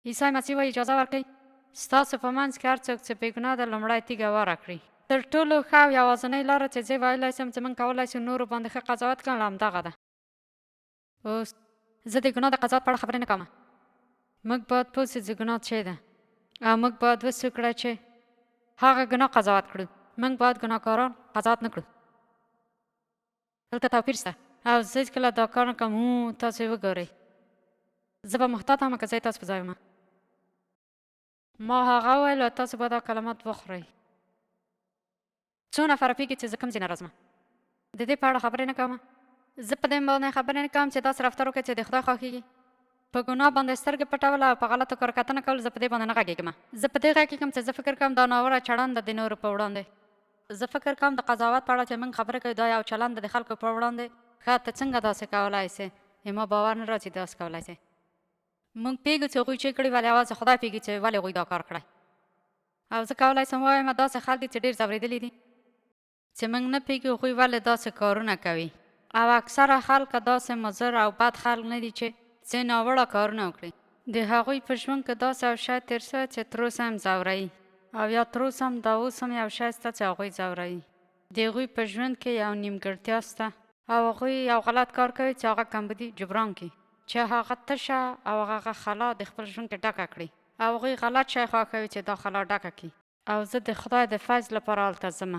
عیسی مسیح وایي اجازه ورکړئ ستاسو په منځ کې هر څوک چې بېګناه ده لومړی تیږه واره کړي. تر ټولو ښه او یوازینۍ لاره چې زه ویلی شم چې موږ کولی شو نورو باندې ښه قضاوت کړو همدغه ده. اوس زه د ګناه د قضاوت په اړه خبرې نه کوم. موږ باید پوه سو چې ګناه څه ده او موږ باید وسو کړه چې هغه ګناه قضاوت کړو. موږ باید ګناهکاران قضاوت نه کړو. دلته توپیر شته او زه هېڅکله دا کار نه کوم. تاسې وګورئ، زه به محتاط یم که زه تاسو په ځای وم. ما هغه وویل او تاسو به دا کلمات وخورئ. څو نفره پوهېږي چې زه کوم ځای نه راځم؟ د دې په اړه خبرې نه کوم. زه په دې باندې خبرې نه کوم چې داسې رفتار وکړئ چې د خدای خوښېږي. په ګناه باندې سترګې پټول او په غلطو کارو کتنه کول زه په دې باندې نه غږېږم. زه په دې غږېږم چې زه فکر کوم دا ناوړه چلند ده د نورو په وړاندې. زه فکر کوم د قضاوت په اړه چې موږ خبرې کوو دا یو چلند ده د خلکو په وړاندې. ښه ته څنګه داسې کولی سې؟ ما باور نه راځي داسې کولی سې. موږ پوهېږو چې هغوی چې کړي ولې یوازې خدای پوهېږي چې ولې هغوی دا کار کړی. او زه کولی سم ووایم داسې خلک دي چې ډېر ځورېدلي دي چې موږ نه پوهېږو هغوی ولې داسې کارونه کوي. او اکثره خلک داسې مضر او بد خلک نه دي چې ناوړه کارونه وکړي. د هغوی په ژوند کې داسې یو شی تېر شوی چې تر اوسه هم ځوروي او یا تر اوسه هم دا اوس هم یو شی شته چې هغوی ځوروي. د هغوی په ژوند کې یو نیمګړتیا شته او هغوی یو غلط کار کوي چې هغه کمبودي جبران کړي، چې هغه تشه او هغه خلا د خپل ژوند کې ډکه کړي. او هغوی غلط شی خوښوي چې دا خلا ډکه کړي. او زه د خدای د فضل لپاره هلته ځم.